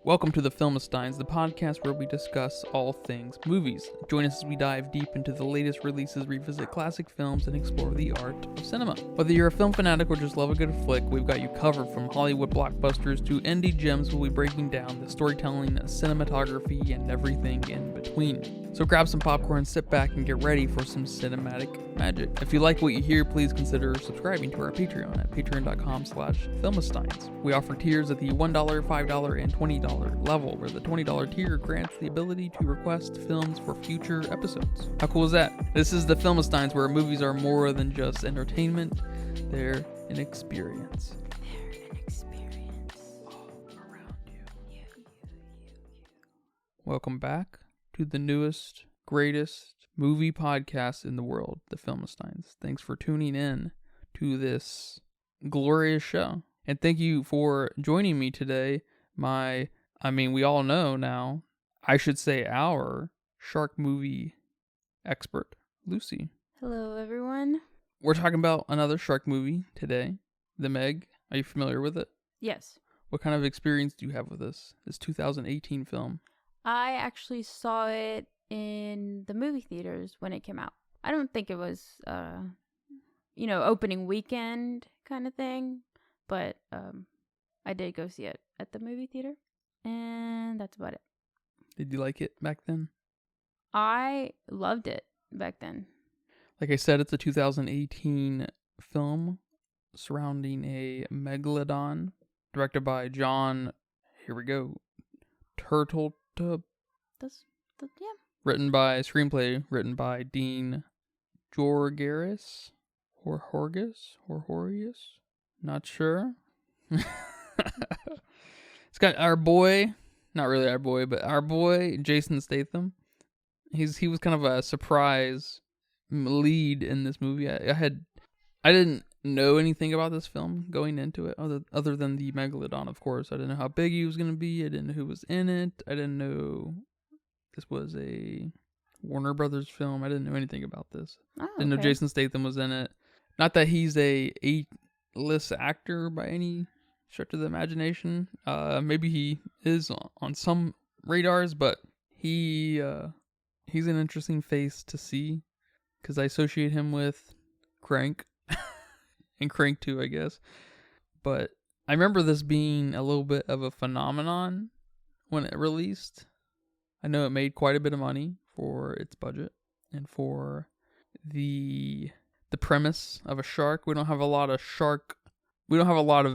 Welcome to the Filmistines, the podcast where we discuss all things movies. Join us as we dive deep into the latest releases, revisit classic films, and explore the art of cinema. Whether you're a film fanatic or just love a good flick, we've got you covered. From Hollywood blockbusters to indie gems, we'll be breaking down the storytelling, cinematography, and everything in between. So grab some popcorn, sit back, and get ready for some cinematic magic. If you like what you hear, please consider subscribing to our Patreon at patreon.com/filmistines. We offer tiers at the $1, $5, and $20 level, where the $20 tier grants the ability to request films for future episodes. How cool is that? This is the Filmistines, where movies are more than just entertainment, they're an experience. All around you. Welcome back to the newest, greatest movie podcast in the world, the Filmistines. Thanks for tuning in to this glorious show. And thank you for joining me today. We all know now, I should say our shark movie expert, Lucy. Hello, everyone. We're talking about another shark movie today, The Meg. Are you familiar with it? Yes. What kind of experience do you have with this 2018 film? I actually saw it in the movie theaters when it came out. I don't think it was, opening weekend kind of thing, but I did go see it at the movie theater, and that's about it. Did you like it back then? I loved it back then. Like I said, it's a 2018 film surrounding a megalodon, directed by John, here we go, Turtletub. Yeah. Screenplay written by Dean Jorgaris or Horgius, not sure. It's got our boy, not really our boy, but our boy Jason Statham. He was kind of a surprise lead in this movie. I didn't know anything about this film going into it, other than the megalodon, of course. I didn't know how big he was going to be. I didn't know who was in it. I didn't know this was a Warner Brothers film. I didn't know anything about this. Didn't know Jason Statham was in it. Not that he's a A-list actor by any stretch of the imagination. Maybe he is on some radars, but he's an interesting face to see, because I associate him with Crank and Crank 2, I guess. But I remember this being a little bit of a phenomenon when it released. I know it made quite a bit of money for its budget and for the premise of a shark. We don't have a lot of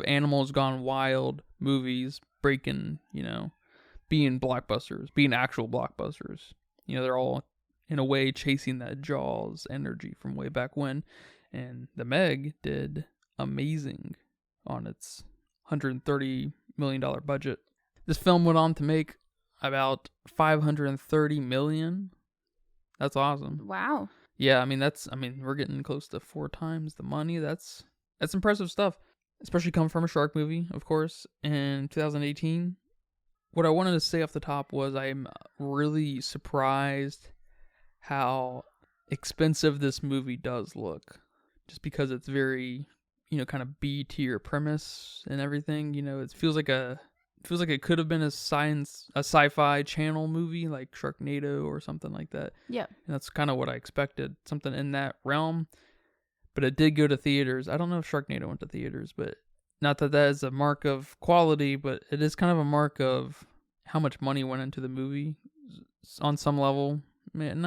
animals gone wild movies being blockbusters, being actual blockbusters. They're all in a way chasing that Jaws energy from way back when. And The Meg did amazing on its $130 million budget. This film went on to make about $530 million. That's awesome. Wow. Yeah, we're getting close to 4 times the money. That's impressive stuff, especially coming from a shark movie, of course, in 2018. What I wanted to say off the top was I'm really surprised how expensive this movie does look, just because it's very, kind of B-tier premise and everything. It feels like it could have been a sci-fi channel movie like Sharknado or something like that. Yeah. And that's kind of what I expected, something in that realm. But it did go to theaters. I don't know if Sharknado went to theaters, but not that is a mark of quality, but it is kind of a mark of how much money went into the movie on some level. It is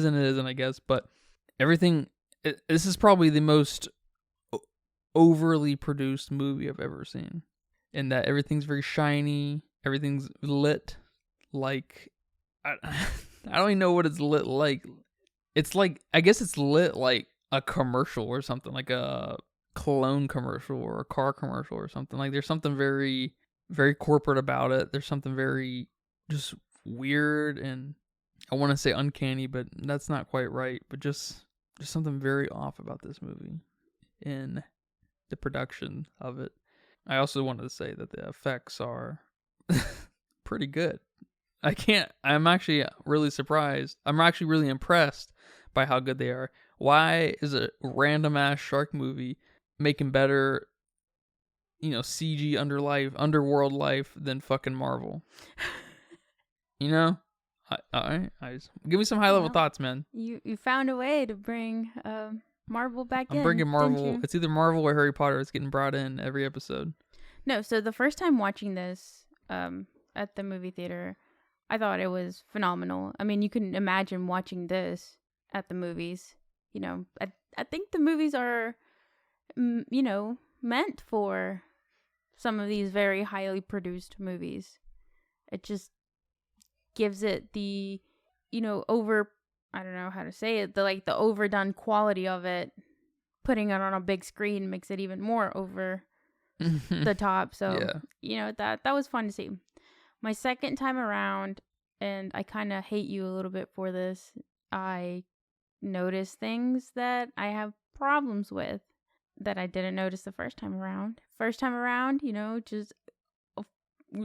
and it isn't, I guess. But everything, this is probably the most overly produced movie I've ever seen. In that everything's very shiny, everything's lit like, I don't even know what it's lit like. It's like, I guess it's lit like a commercial or something, like a cologne commercial or a car commercial or something. Like there's something very, very corporate about it. There's something very just weird, and I want to say uncanny, but that's not quite right. But just something very off about this movie in the production of it. I also wanted to say that the effects are pretty good. I'm actually really surprised. I'm actually really impressed by how good they are. Why is a random ass shark movie making better CG underworld life than fucking Marvel. You know? All right. Give me some high level thoughts, man. You found a way to bring Marvel back in. I'm bringing Marvel. Didn't you? It's either Marvel or Harry Potter. It's getting brought in every episode. No, so the first time watching this at the movie theater, I thought it was phenomenal. I mean, you couldn't imagine watching this at the movies. I think the movies are, meant for some of these very highly produced movies. It just gives it the, I don't know how to say it, the overdone quality of it. Putting it on a big screen makes it even more over the top. So, yeah. That was fun to see. My second time around, and I kind of hate you a little bit for this, I noticed things that I have problems with that I didn't notice the first time around. First time around, just a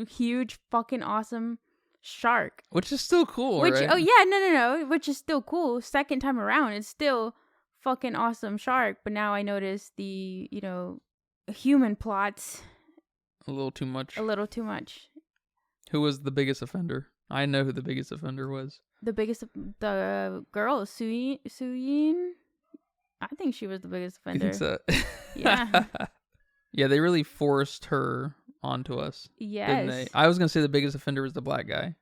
huge fucking awesome shark. Which is still cool, right? Oh, yeah, no. Which is still cool. Second time around, it's still fucking awesome shark. But now I notice the, human plots. A little too much. Who was the biggest offender? I know who the biggest offender was. The girl, Suyin. I think she was the biggest offender. You think so? Yeah. Yeah, they really forced her onto us. Yes. Didn't they? I was gonna say the biggest offender was the black guy.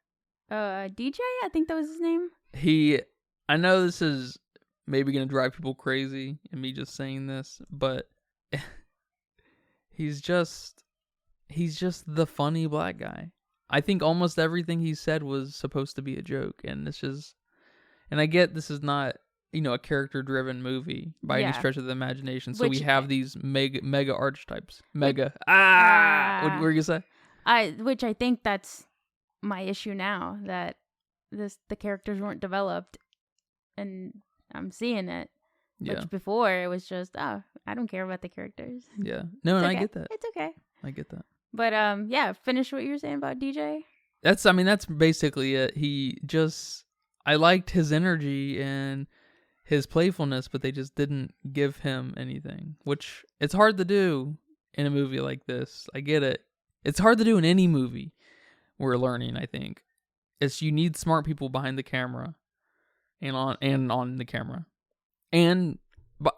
DJ, I think that was his name. I know this is maybe gonna drive people crazy and me just saying this, but he's just the funny black guy. I think almost everything he said was supposed to be a joke, and I get this is not, a character-driven movie by any stretch of the imagination. So we have these mega archetypes. What were you gonna say? Which I think that's my issue now, that the characters weren't developed, and I'm seeing it. Yeah. Which before it was just, I don't care about the characters. Yeah. No, and okay. I get that. It's okay. I get that. But finish what you were saying about DJ. That's basically it. I liked his energy and his playfulness, but they just didn't give him anything, which it's hard to do in a movie like this. I get it. It's hard to do in any movie. We're learning, I think. You need smart people behind the camera and on the camera. And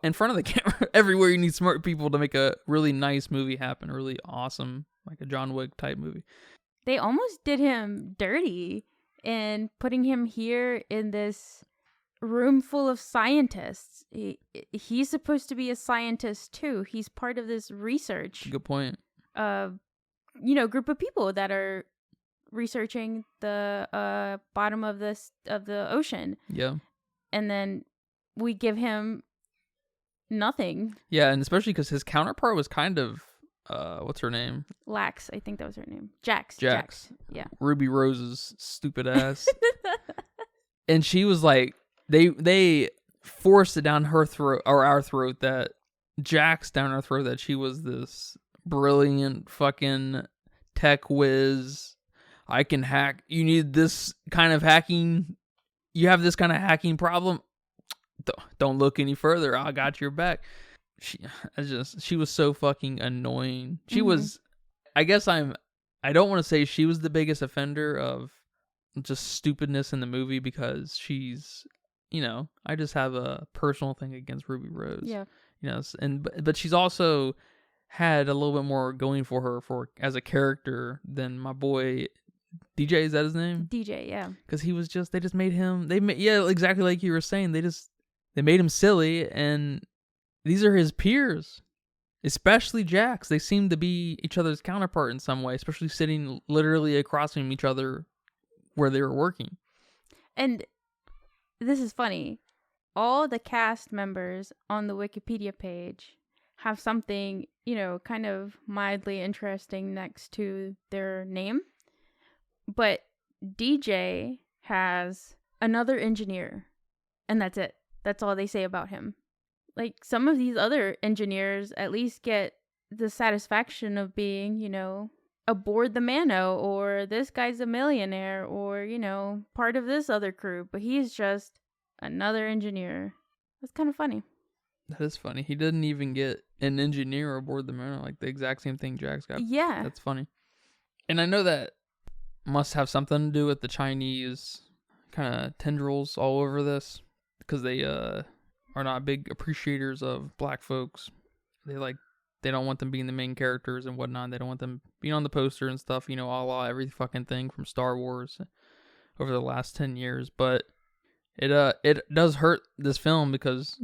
in front of the camera, everywhere you need smart people to make a really nice movie happen, a really awesome, like a John Wick type movie. They almost did him dirty in putting him here in this room full of scientists. He's supposed to be a scientist too. He's part of this research. Good point. Group of people that are researching the bottom of the ocean. Yeah. And then we give him nothing. Yeah, and especially because his counterpart was kind of what's her name? Lax, I think that was her name. Jax. Yeah. Ruby Rose's stupid ass. And she was like, they forced it down her throat, or our throat, that Jax down our throat, that she was this brilliant fucking tech whiz. I can hack. You need this kind of hacking. You have this kind of hacking problem. Don't look any further. I got your back. She was so fucking annoying. She was, I guess I don't want to say she was the biggest offender of just stupidness in the movie, because she's, I just have a personal thing against Ruby Rose. Yeah. But she's also had a little bit more going for her as a character than my boy DJ. Is that his name? DJ, yeah. Because he was they just made him, exactly like you were saying. They made him silly, and these are his peers, especially Jax. They seem to be each other's counterpart in some way, especially sitting literally across from each other where they were working. And this is funny. All the cast members on the Wikipedia page have something, kind of mildly interesting next to their name. But DJ has another engineer, and that's it. That's all they say about him. Like, some of these other engineers at least get the satisfaction of being, aboard the Mano, or this guy's a millionaire, or, part of this other crew. But he's just another engineer. That's kind of funny. That is funny. He didn't even get an engineer aboard the moon, like the exact same thing Jax got. Yeah. That's funny. And I know that must have something to do with the Chinese kind of tendrils all over this, because they are not big appreciators of black folks. They don't want them being the main characters and whatnot. They don't want them being on the poster and stuff, a la every fucking thing from Star Wars over the last 10 years. But it does hurt this film, because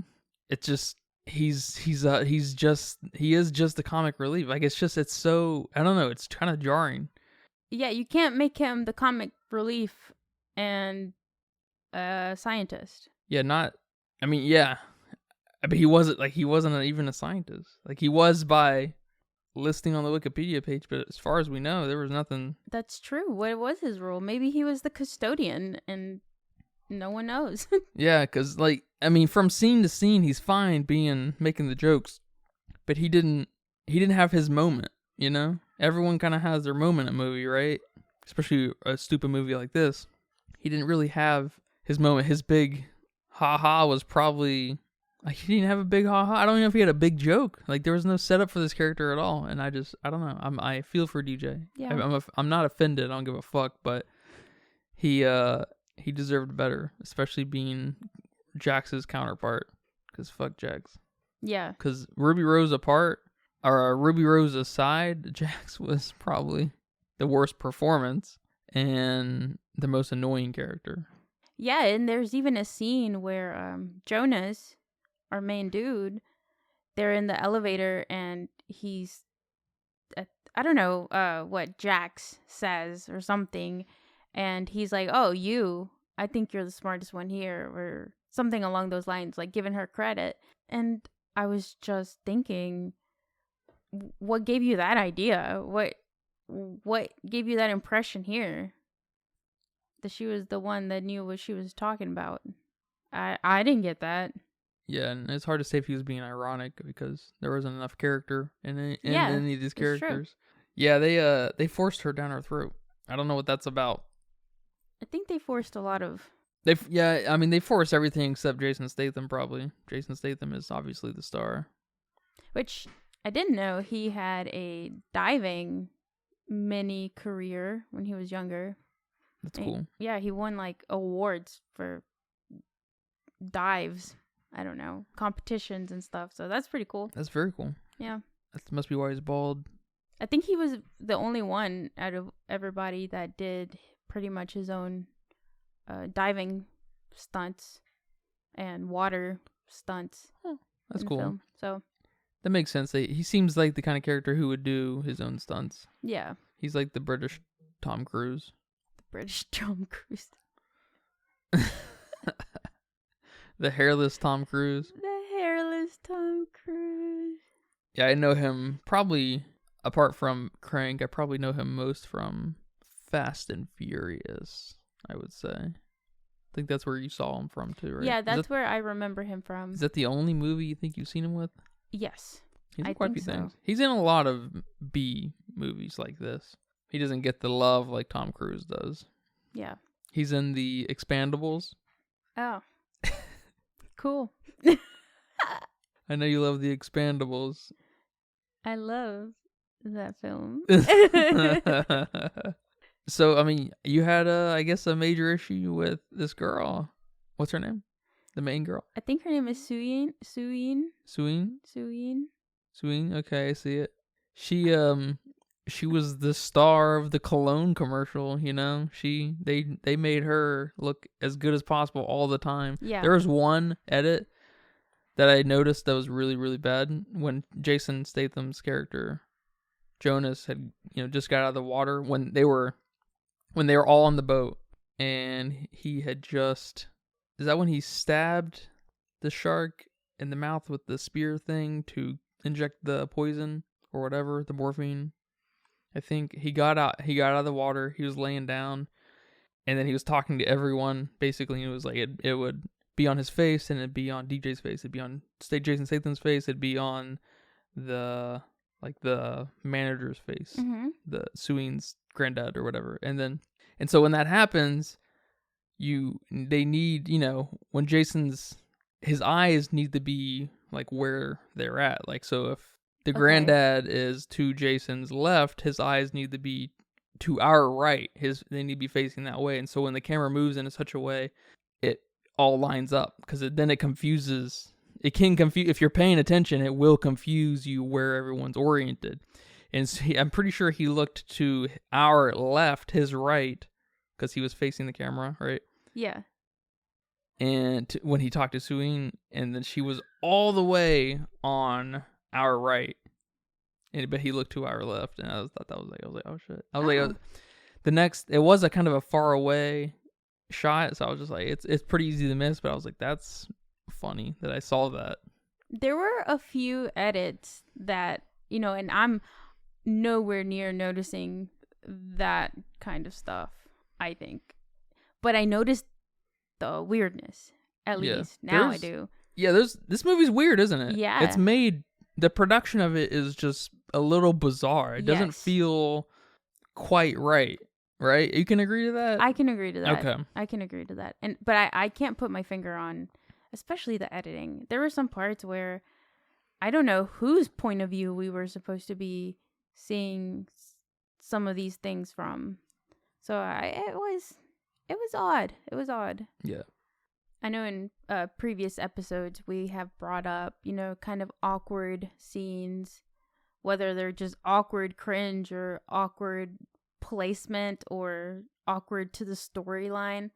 it's just he is just the comic relief. Like, it's so, I don't know, it's kind of jarring. Yeah, you can't make him the comic relief and a scientist. Yeah, but he wasn't even a scientist. Like, he was by listing on the Wikipedia page, but as far as we know, there was nothing. That's true. What was his role? Maybe he was the custodian and no one knows. Yeah, because, from scene to scene, he's fine making the jokes, but he didn't have his moment, Everyone kind of has their moment in a movie, right? Especially a stupid movie like this. He didn't really have his moment. His big ha-ha was probably, he didn't have a big ha-ha. I don't even know if he had a big joke. Like, there was no setup for this character at all, and I don't know. I feel for DJ. Yeah. I'm not offended. I don't give a fuck, but he deserved better, especially being Jax's counterpart, because fuck Jax. Yeah. Because Ruby Rose aside, Jax was probably the worst performance and the most annoying character. Yeah, and there's even a scene where Jonas, our main dude, they're in the elevator and he's, I don't know what Jax says or something, and he's like, "Oh, I think you're the smartest one here," or something along those lines, like giving her credit. And I was just thinking, what gave you that idea? What gave you that impression here? That she was the one that knew what she was talking about. I didn't get that. Yeah, and it's hard to say if he was being ironic, because there wasn't enough character in any of these characters. Yeah, they forced her down her throat. I don't know what that's about. I think they forced a lot of... They forced everything except Jason Statham, probably. Jason Statham is obviously the star. Which, I didn't know he had a diving mini career when he was younger. That's cool. Yeah, he won, awards for dives. I don't know, competitions and stuff. So that's pretty cool. That's very cool. Yeah. That must be why he's bald. I think he was the only one out of everybody that did pretty much his own diving stunts and water stunts. Oh, that's cool. Film. So that makes sense. He seems like the kind of character who would do his own stunts. Yeah. He's like the British Tom Cruise. The British Tom Cruise. The hairless Tom Cruise. The hairless Tom Cruise. Yeah, I know him probably, apart from Crank, I probably know him most from Fast and Furious, I would say. I think that's where you saw him from too, right? Yeah, that's where I remember him from. Is that the only movie you think you've seen him with? Yes. He's in quite a few things. He's in a lot of B movies like this. He doesn't get the love like Tom Cruise does. Yeah. He's in The Expandables. Oh. Cool. I know you love The Expandables. I love that film. So, you had, I guess, a major issue with this girl. What's her name? The main girl? I think her name is Suyin. Okay, I see it. She was the star of the cologne commercial, They made her look as good as possible all the time. Yeah. There was one edit that I noticed that was really, really bad when Jason Statham's character, Jonas, had, just got out of the water when they were all on the boat, and he had just... Is that when he stabbed the shark in the mouth with the spear thing to inject the poison or whatever, the morphine? I think he got out of the water, he was laying down, and then he was talking to everyone, basically, and it was like, it would be on his face, and it'd be on DJ's face, it'd be on Jason Statham's face, it'd be on the manager's face, the Suin's granddad or whatever, and so when that happens, they need, when his eyes need to be like where they're at. Like, so if the Okay. granddad is to Jason's left, his eyes need to be to our right. They need to be facing that way. And so when the camera moves in such a way, it all lines up, because then it confuses. It can confuse, if you're paying attention, it will confuse you where everyone's oriented. And so I'm pretty sure he looked to our left, his right, because he was facing the camera, right? Yeah. And when he talked to Suyin, and then she was all the way on our right, but he looked to our left, and I was like, oh shit. It was a kind of a far away shot, so I was just like, it's pretty easy to miss, but I was like, that's funny that I saw that. There were a few edits that, and I'm nowhere near noticing that kind of stuff, I think. But I noticed the weirdness, at least. Now I do. Yeah, this movie's weird, isn't it? Yeah. It's made, the production of it is just a little bizarre. It doesn't feel quite right? You can agree to that? I can agree to that. Okay. I can agree to that. But I can't put my finger on, especially the editing. There were some parts where I don't know whose point of view we were supposed to be seeing some of these things from. So it was odd. It was odd. Yeah. I know in previous episodes we have brought up, kind of awkward scenes, whether they're just awkward cringe or awkward placement or awkward to the storyline.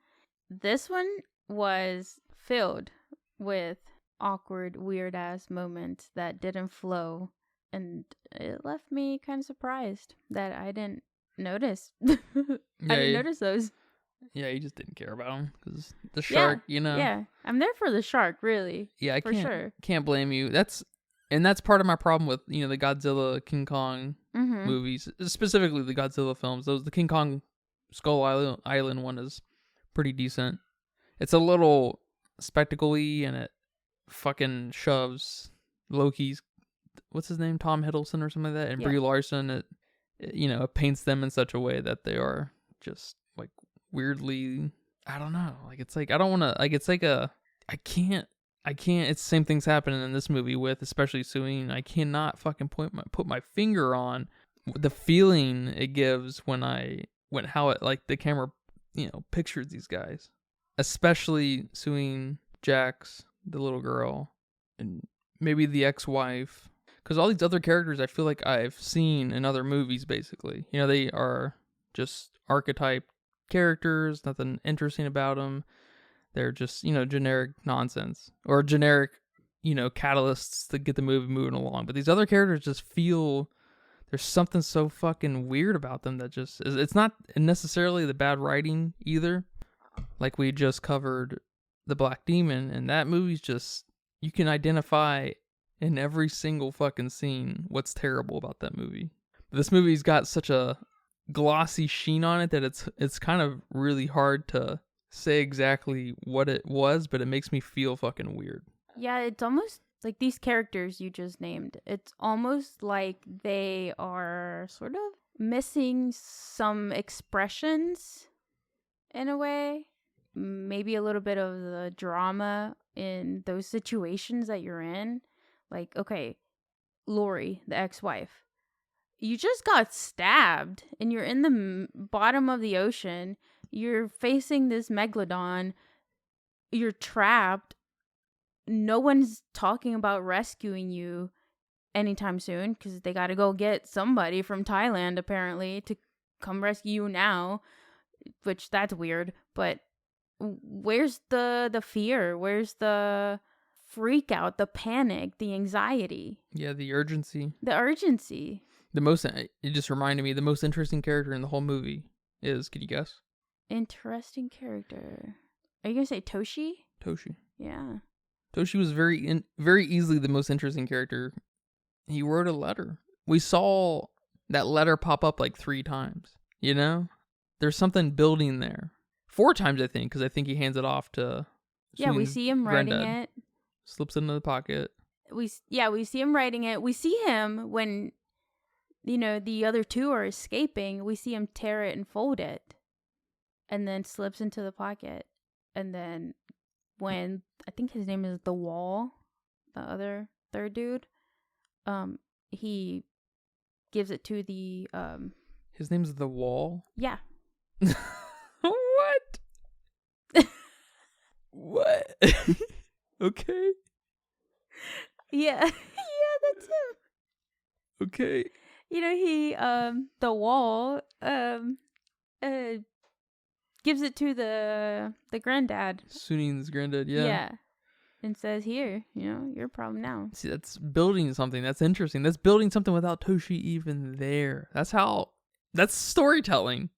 This one was filled with awkward, weird ass moments that didn't flow, and it left me kind of surprised that I didn't notice. I didn't notice those. Yeah, you just didn't care about him because the shark, Yeah, I'm there for the shark, really. Yeah, I can't blame you. That's part of my problem with the Godzilla, King Kong movies, specifically the Godzilla films. The King Kong Skull Island one is pretty decent. It's a little spectacle-y, and it fucking shoves Loki's, what's his name, Tom Hiddleston or something like that, and Brie Larson. It paints them in such a way that they are just like weirdly, I don't know, like it's like I don't want to, like it's like I can't it's the same things happening in this movie with especially Suyin. I cannot fucking put my finger on the feeling it gives when how it, like, the camera pictures these guys, especially Suyin, Jax, the little girl, and maybe the ex-wife, because all these other characters I feel like I've seen in other movies. Basically, they are just archetype characters, nothing interesting about them. They're just, generic nonsense, or generic, catalysts to get the movie moving along. But these other characters just feel, there's something so fucking weird about them that just, it's not necessarily the bad writing either. Like we just covered the Black Demon, and that movie's just, you can identify in every single fucking scene what's terrible about that movie. But this movie's got such a glossy sheen on it that it's kind of really hard to say exactly what it was, but it makes me feel fucking weird. Yeah, it's almost like these characters you just named. It's almost like they are sort of missing some expressions in a way. Maybe a little bit of the drama in those situations that you're in. Like, okay, Lori, the ex-wife. You just got stabbed and you're in the bottom of the ocean. You're facing this megalodon. You're trapped. No one's talking about rescuing you anytime soon because they got to go get somebody from Thailand apparently to come rescue you now, which that's weird. But where's the fear? Where's the freak out, the panic, the anxiety? Yeah, the urgency. It just reminded me, the most interesting character in the whole movie is, can you guess? Interesting character. Are you gonna say Toshi? Toshi. Yeah. Toshi was very easily the most interesting character. He wrote a letter. We saw that letter pop up like 3 times. There's something building there. 4 times, I think, because I think he hands it off to. Yeah, we see him writing it. Slips it into the pocket. We see him writing it. We see him when, the other 2 are escaping. We see him tear it and fold it, and then slips into the pocket. And then when, I think his name is The Wall, the other third dude, he gives it to the His name's The Wall. yeah. What? What? Okay. Yeah. Yeah, that's him. Okay. He the Wall gives it to the granddad. Sunin's granddad, yeah. Yeah. And says, "Here, your problem now." See, that's building something. That's interesting. That's building something without Toshi even there. That's storytelling.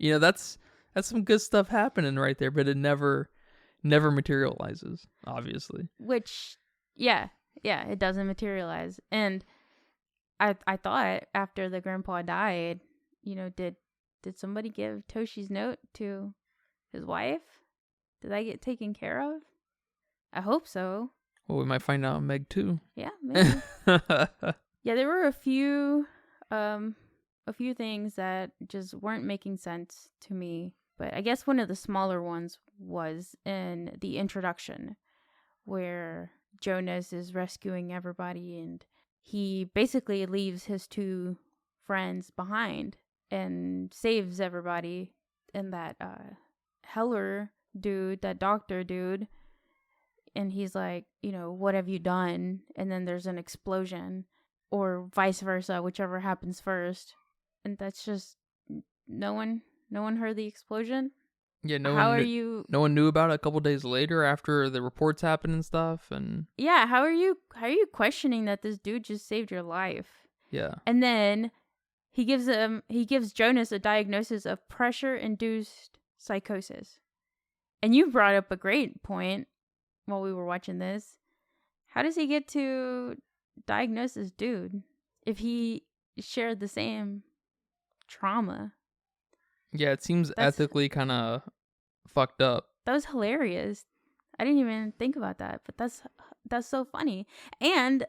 That's some good stuff happening right there, but it never materializes, obviously. Which, yeah, it doesn't materialize. And I thought after the grandpa died, did somebody give Toshi's note to his wife? Did that get taken care of? I hope so. Well, we might find out in Meg 2. Yeah, maybe. Yeah, there were a few things that just weren't making sense to me. But I guess one of the smaller ones was in the introduction, where Jonas is rescuing everybody and he basically leaves his two friends behind and saves everybody. And that Heller dude, that doctor dude, and he's like, what have you done? And then there's an explosion, or vice versa, whichever happens first. And that's just no one heard the explosion. Yeah, no one knew about it a couple days later after the reports happened and stuff. And yeah, how are you questioning that this dude just saved your life? Yeah. And then he gives Jonas a diagnosis of pressure-induced psychosis. And you brought up a great point while we were watching this. How does he get to diagnose this dude if he shared the same trauma? Yeah, it seems ethically kind of fucked up. That was hilarious. I didn't even think about that, but that's so funny. And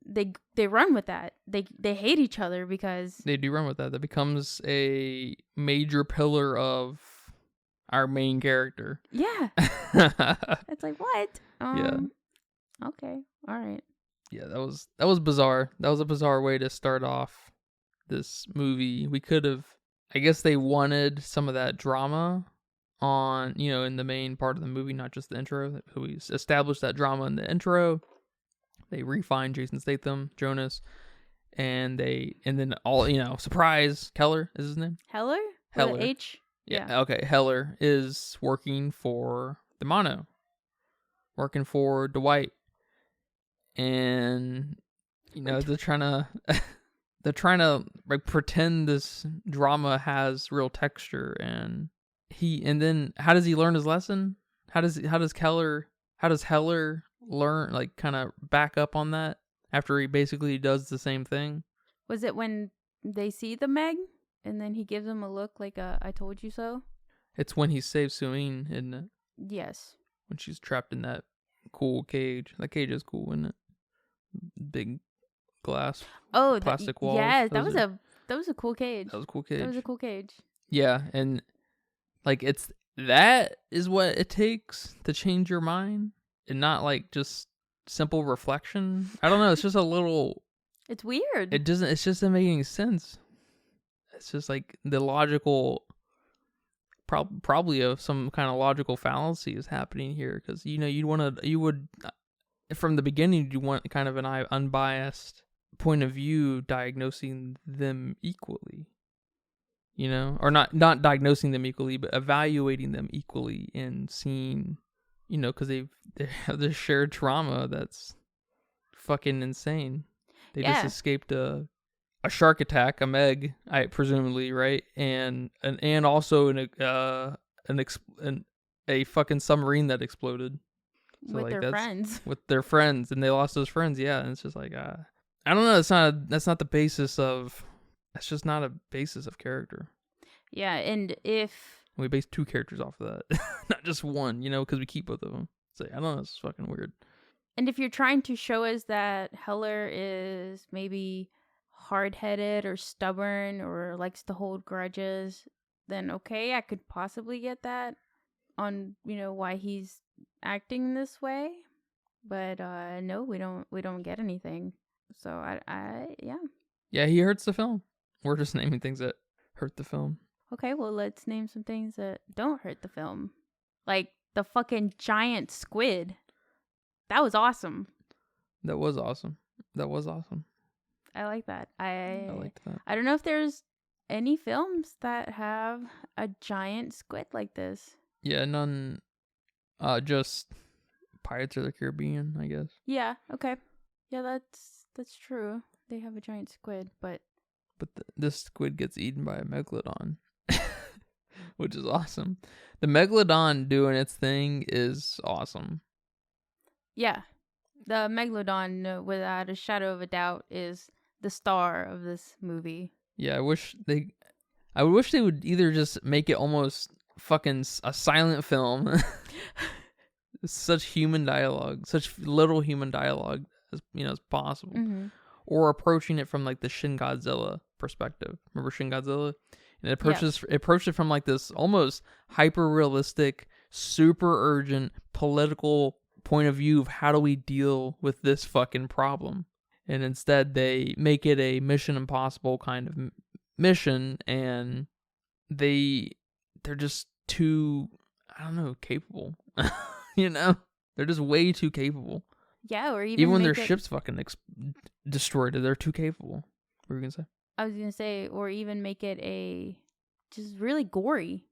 they run with that. They hate each other because they do run with that. That becomes a major pillar of our main character. Yeah. It's like, what? Yeah. Okay. All right. Yeah, that was bizarre. That was a bizarre way to start off this movie. We could have, I guess they wanted some of that drama on, in the main part of the movie, not just the intro. We established that drama in the intro. They refined Jason Statham, Jonas, and then all, surprise, Keller is his name? Heller? Heller. With an H? Yeah, okay. Heller is working for the Mono, working for Dwight. And, they're trying to like pretend this drama has real texture. And then how does he learn his lesson? How does Heller learn, like, kind of back up on that after he basically does the same thing? Was it when they see the Meg and then he gives them a look like a "I told you so"? It's when he saves Suine, isn't it? Yes. When she's trapped in that cool cage. That cage is cool, isn't it? Big glass. Plastic walls. Yeah, that was a cool cage. That was a cool cage. That was a cool cage. Yeah, and like that is what it takes to change your mind, and not like just simple reflection. I don't know. It's just a little. It's weird. It doesn't. It's just not making sense. It's just like the logical. Probably of some kind of logical fallacy is happening here, because you would from the beginning you want kind of an unbiased point of view diagnosing them equally, or not diagnosing them equally, but evaluating them equally and seeing, because they have this shared trauma that's fucking insane. They just escaped a shark attack, a Meg, presumably, right? And also a fucking submarine that exploded. So with their friends. With their friends, and they lost those friends. Yeah, and it's just like I don't know. That's not the basis of. That's just not a basis of character. Yeah, and if we base two characters off of that, not just one, because we keep both of them. So I don't know. It's fucking weird. And if you're trying to show us that Heller is maybe hard-headed or stubborn or likes to hold grudges, then okay, I could possibly get that on, why he's acting this way. But no, we don't get anything. So yeah. Yeah, he hurts the film. We're just naming things that hurt the film. Okay, well, let's name some things that don't hurt the film. Like the fucking giant squid. That was awesome. That was awesome. That was awesome. I like that. I liked that. I don't know if there's any films that have a giant squid like this. Yeah, none. Just Pirates of the Caribbean, I guess. Yeah. Okay. Yeah, that's true. They have a giant squid, but this squid gets eaten by a megalodon, which is awesome. The megalodon doing its thing is awesome. yeah, the megalodon, without a shadow of a doubt, is the star of this movie. Yeah, I wish they would either just make it almost fucking a silent film. Such human dialogue, such little human dialogue as possible. Mm-hmm. Or approaching it from like the Shin Godzilla perspective. Remember Shin Godzilla? And it approached it from like this almost hyper realistic, super urgent political point of view of how do we deal with this fucking problem. And instead they make it a Mission Impossible kind of mission, and they're just too, I don't know, capable. They're just way too capable. Yeah, or even when their ship's fucking destroyed, they're too capable. What were you gonna say? I was gonna say, or even make it just really gory.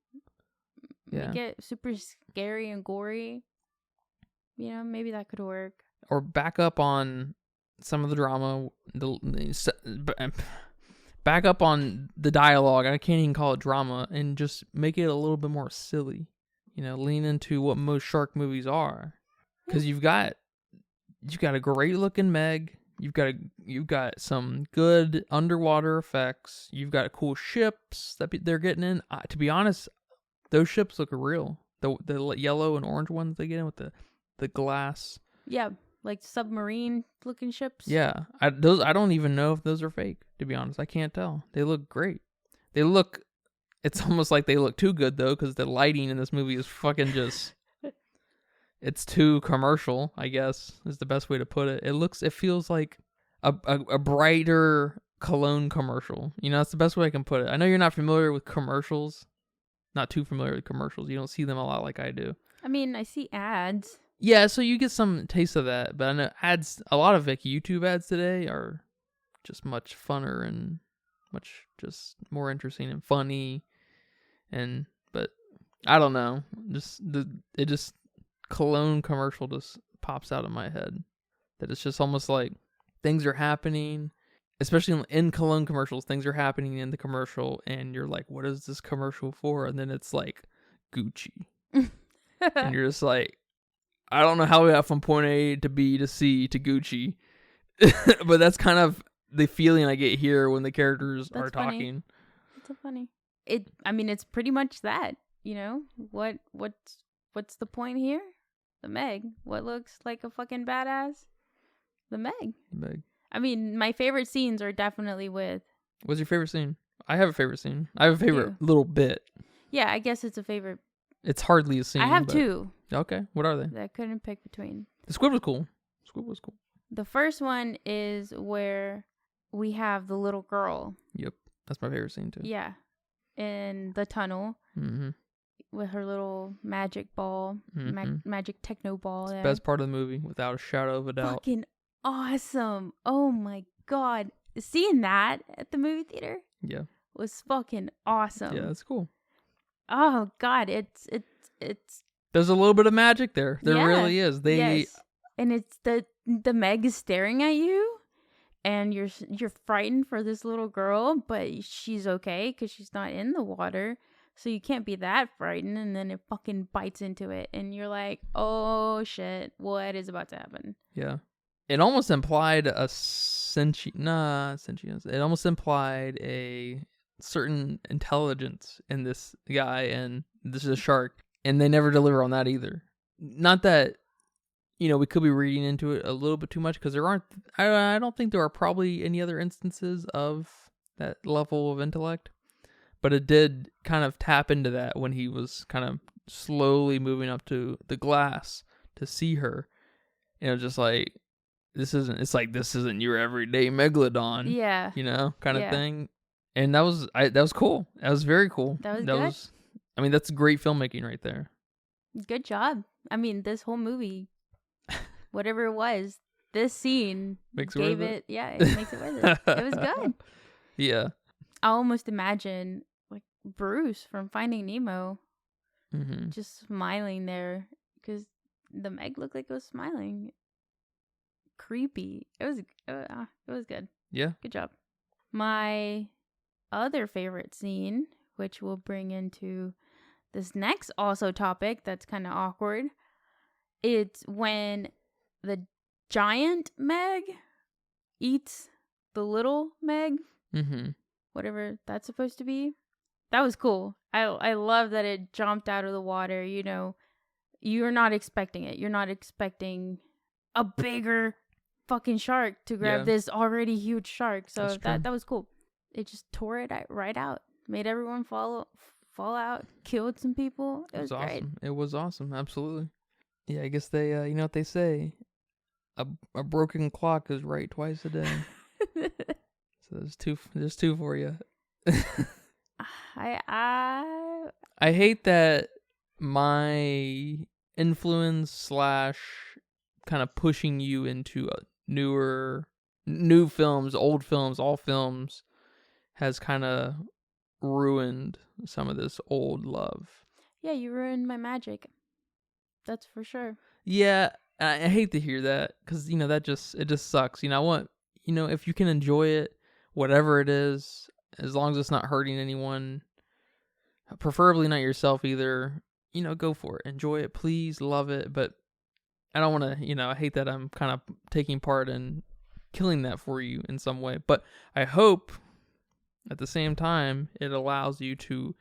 Yeah. Make it super scary and gory. Maybe that could work. Or back up on some of the drama. Back up on the dialogue. I can't even call it drama, and just make it a little bit more silly. Lean into what most shark movies are, because you've got a great looking Meg. You've got some good underwater effects. You've got cool ships that they're getting in. To be honest, those ships look real. The yellow and orange ones they get in with the glass. Yeah, like submarine looking ships. Yeah, I don't even know if those are fake. To be honest, I can't tell. They look great. It's almost like they look too good though, because the lighting in this movie is fucking just. It's too commercial, I guess, is the best way to put it. It feels like a brighter cologne commercial. That's the best way I can put it. I know you're not familiar with commercials. Not too familiar with commercials. You don't see them a lot like I do. I mean, I see ads. Yeah, so you get some taste of that. But I know a lot of like YouTube ads today are just much funner and much just more interesting and funny. But I don't know. Cologne commercial just pops out of my head, that it's just almost like things are happening, especially in cologne commercials. Things are happening in the commercial and you're like, what is this commercial for? And then it's like Gucci. And you're just like, I don't know how we got from point A to B to C to Gucci. But that's kind of the feeling I get here when the characters are talking. That's so funny. It's pretty much that, what's the point here? The Meg. What looks like a fucking badass? The Meg. I mean, my favorite scenes are definitely with... What's your favorite scene? I have a favorite scene. I have a favorite little bit. Yeah, I guess it's a favorite. It's hardly a scene. I have two. Okay, what are they? That I couldn't pick between. The squid was cool. The first one is where we have the little girl. Yep, that's my favorite scene too. Yeah, in the tunnel. Mm-hmm. With her little magic ball, magic techno ball. It's the best part of the movie, without a shadow of a doubt. Fucking awesome! Oh my god, seeing that at the movie theater, was fucking awesome. Yeah, that's cool. Oh god, it's. There's a little bit of magic there. There really is. And it's the Meg is staring at you, and you're frightened for this little girl, but she's okay because she's not in the water. So you can't be that frightened, and then it fucking bites into it, and you're like, oh shit, what is about to happen? Yeah. It almost implied a sentience. It almost implied a certain intelligence in this guy, and this is a shark, and they never deliver on that either. Not that, we could be reading into it a little bit too much, because I don't think there are probably any other instances of that level of intellect. But it did kind of tap into that when he was kind of slowly moving up to the glass to see her. just like this isn't your everyday megalodon, Yeah. kind of Yeah. thing. And that was cool. That was very cool. That was good. I mean, that's great filmmaking right there. Good job. I mean, this whole movie, whatever it was, this scene gave it. Yeah, it makes it worth it. It was good. Yeah. I almost imagine like Bruce from Finding Nemo, just smiling there because the Meg looked like it was smiling. Creepy. It was good. Yeah. Good job. My other favorite scene, which we'll bring into this next also topic that's kind of awkward, it's when the giant Meg eats the little Meg, whatever that's supposed to be. That was cool. I love that it jumped out of the water. You're not expecting it. You're not expecting a bigger fucking shark to grab this already huge shark. So that was cool. It just tore it right out. Made everyone fall out. Killed some people. It was great. Awesome. It was awesome. Absolutely. Yeah, I guess they, you know what they say, a broken clock is right twice a day. So there's two for you. I hate that my influence / kind of pushing you into new films, old films, all films has kind of ruined some of this old love. Yeah, you ruined my magic. That's for sure. Yeah, I hate to hear that because it just sucks. I want if you can enjoy it, whatever it is, as long as it's not hurting anyone, preferably not yourself either. Go for it, enjoy it, please, love it. But I don't want to. I hate that I'm kind of taking part in killing that for you in some way. But I hope at the same time it allows you to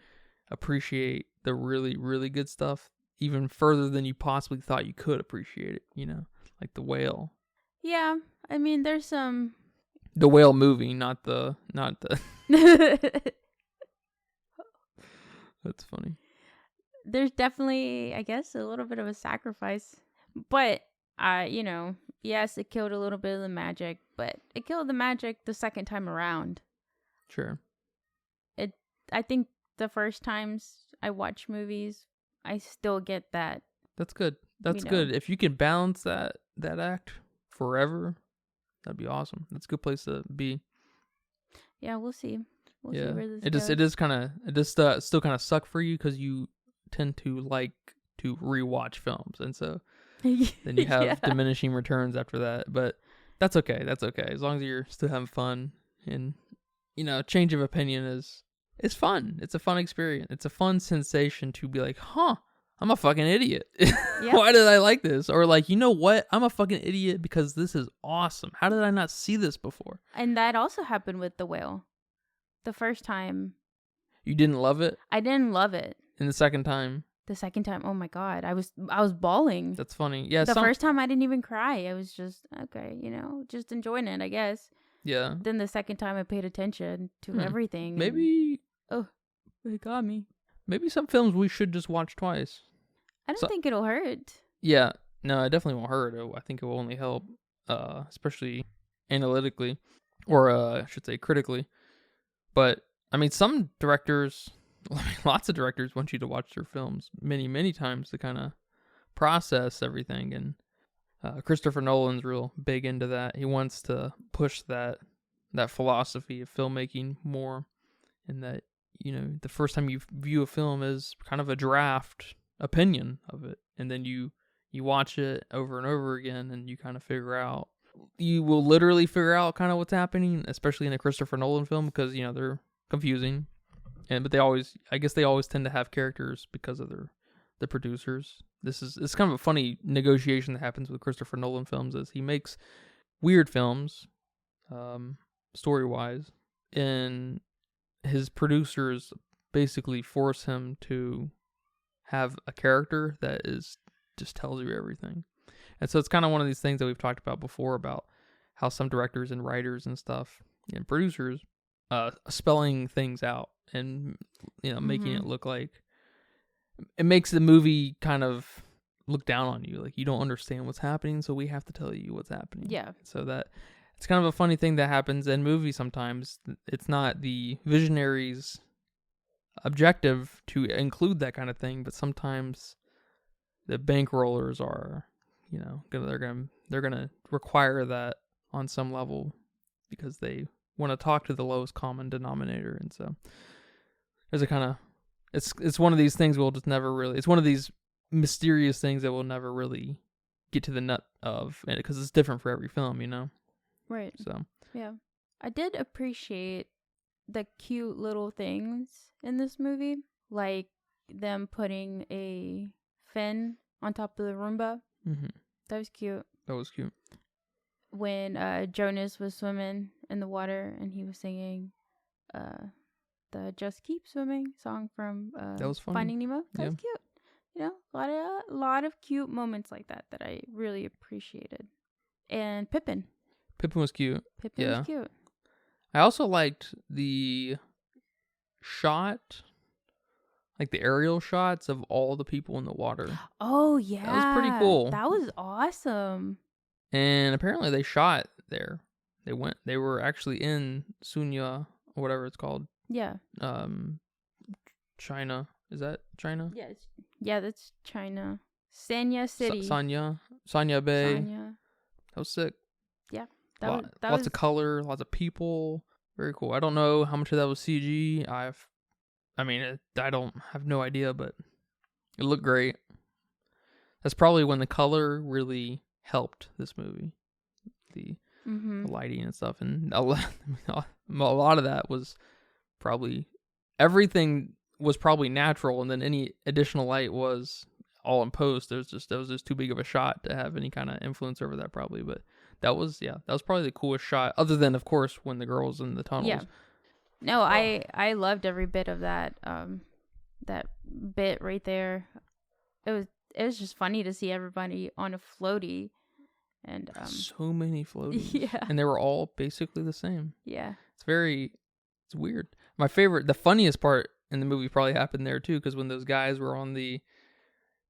appreciate the really, really good stuff even further than you possibly thought you could appreciate it, like The Whale. Yeah, I mean, there's some... The Whale movie, not the... That's funny. There's definitely, I guess, a little bit of a sacrifice. But, yes, it killed a little bit of the magic, but it killed the magic the second time around. Sure. I think the first times I watch movies, I still get that. That's good. That's good. If you can balance that act forever, that'd be awesome. That's a good place to be. Yeah, we'll see. We'll see where this goes. It does still kind of suck for you because you tend to like to rewatch films, and so then you have diminishing returns after that. But that's okay. That's okay. As long as you're still having fun, and change of opinion is fun. It's a fun experience. It's a fun sensation to be like, huh, I'm a fucking idiot. Why did I like this? Or like, you know what? I'm a fucking idiot because this is awesome. How did I not see this before? And that also happened with The Whale. The first time. You didn't love it? I didn't love it. And the second time? The second time, oh my God. I was bawling. That's funny. Yeah. The first time I didn't even cry. I was just, okay, just enjoying it, I guess. Yeah. Then the second time I paid attention to everything. Maybe. Oh, it got me. Maybe some films we should just watch twice. I don't think it'll hurt. Yeah. No, it definitely won't hurt. I think it will only help, especially analytically, or I should say critically. But, I mean, some directors, lots of directors want you to watch their films many, many times to kind of process everything. And Christopher Nolan's real big into that. He wants to push that philosophy of filmmaking more, and that, the first time you view a film is kind of a draft opinion of it. And then you watch it over and over again, and you kind of you will literally figure out kind of what's happening, especially in a Christopher Nolan film, because, they're confusing. But I guess they always tend to have characters because of the producers. It's kind of a funny negotiation that happens with Christopher Nolan films, is he makes weird films, story-wise, and his producers basically force him to have a character that just tells you everything. And so it's kind of one of these things that we've talked about before, about how some directors and writers and stuff and producers spelling things out and making it look like it makes the movie kind of look down on you. Like, you don't understand what's happening, so we have to tell you what's happening. Yeah. So that it's kind of a funny thing that happens in movies sometimes. It's not the visionary's objective to include that kind of thing, but sometimes the bankrollers are, they're gonna require that on some level because they want to talk to the lowest common denominator. And so there's a kind of it's one of these things we'll just never really, it's one of these mysterious things that we'll never really get to the nut of, because it's different for every film, Right. So Yeah. I did appreciate the cute little things in this movie, like them putting a fin on top of the Roomba. mm-hmm. That was cute. That was cute. When Jonas was swimming in the water and he was singing the Just Keep Swimming song from that was funny. Finding Nemo. That Yeah. was cute. A lot of cute moments like that I really appreciated. And Pippin. Pippin was cute. Pippin was cute. I also liked the shot, like the aerial shots of all the people in the water. Oh, yeah. That was pretty cool. That was awesome. And apparently they shot there. They were actually in Sunya, or whatever it's called. Yeah. China. Is that China? Yes. Yeah, that's China. Sanya City. Sanya Bay. Sanya. That was sick. Yeah. Lots of color, lots of people. Very cool. I don't know how much of that was CG. I don't have no idea, but it looked great. That's probably when the color really helped this movie. The lighting and stuff, and a lot of that was probably, everything was probably natural, and then any additional light was all in post. That was just too big of a shot to have any kind of influence over that, probably. But that was probably the coolest shot, other than, of course, when the girls in the tunnels. Yeah. No, I loved every bit of that that bit right there. It was just funny to see everybody on a floaty, and so many floaties. Yeah. And they were all basically the same. Yeah. It's weird. The funniest part in the movie probably happened there too, because when those guys were on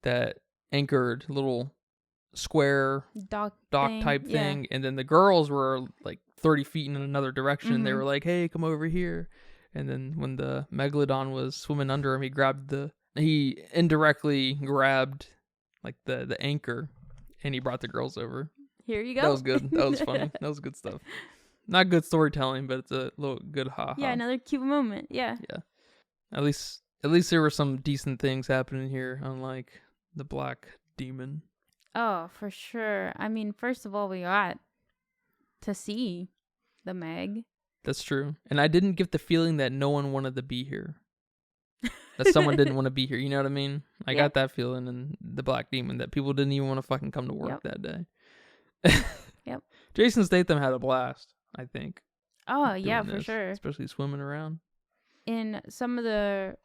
that anchored little square dock type thing, and then the girls were like 30 feet in another direction, and they were like, hey, come over here. And then when the megalodon was swimming under him, he indirectly grabbed like the anchor, and he brought the girls over. Here you go. That was good. That was funny. That was good stuff. Not good storytelling, but it's a little good ha-ha. Yeah, another cute moment. Yeah. Yeah. At least there were some decent things happening here, unlike the Black Demon. Oh, for sure. I mean, first of all, we got to see the Meg. That's true. And I didn't get the feeling that no one wanted to be here. That someone didn't want to be here. You know what I mean? I got that feeling in the Black Demon, that people didn't even want to fucking come to work that day. Yep. Jason Statham had a blast, I think. Oh, yeah, for sure. Especially swimming around. In some of the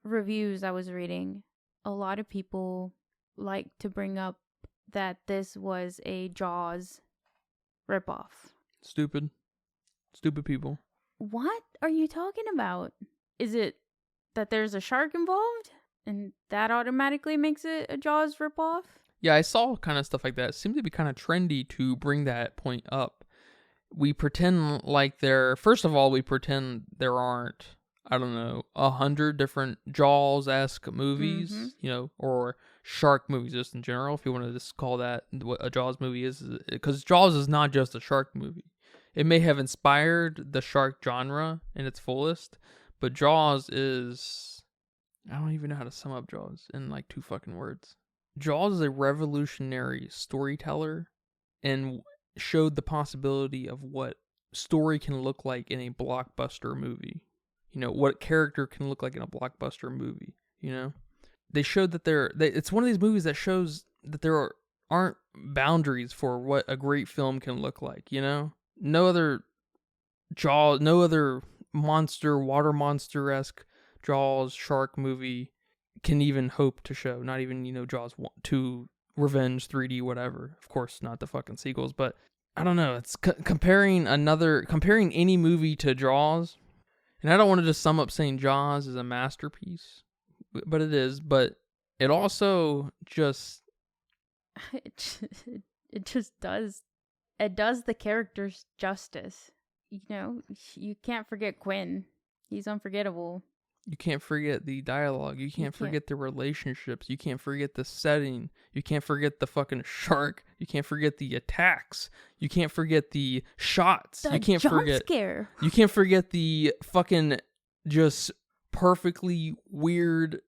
reviews I was reading, a lot of people like to bring up that this was a Jaws ripoff. Stupid people. What are you talking about? Is it that there's a shark involved and that automatically makes it a Jaws ripoff? Yeah, I saw kind of stuff like that. It seemed to be kind of trendy to bring that point up. We pretend like first of all, we pretend there aren't, I don't know, 100 different Jaws-esque movies, or shark movies just in general, if you want to just call that what a Jaws movie is. Because Jaws is not just a shark movie. It may have inspired the shark genre in its fullest, but Jaws is, I don't even know how to sum up Jaws in like 2 fucking words. Jaws is a revolutionary storyteller and showed the possibility of what story can look like in a blockbuster movie. What character can look like in a blockbuster movie, They showed that it's one of these movies that shows that there aren't boundaries for what a great film can look like, No other Jaws, no other water monster-esque Jaws shark movie can even hope to show. Not even, Jaws 2, Revenge, 3D, whatever. Of course, not the fucking sequels, but I don't know. It's comparing any movie to Jaws. And I don't want to just sum up saying Jaws is a masterpiece, but it is. But it also just it just does. It does the characters justice. You know, you can't forget Quinn. He's unforgettable. you can't forget the dialogue. You can't forget the relationships. You can't forget the setting. You can't forget the fucking shark. You can't forget the attacks. You can't forget the shots. The you can't jump forget scare. You can't forget the fucking just perfectly weird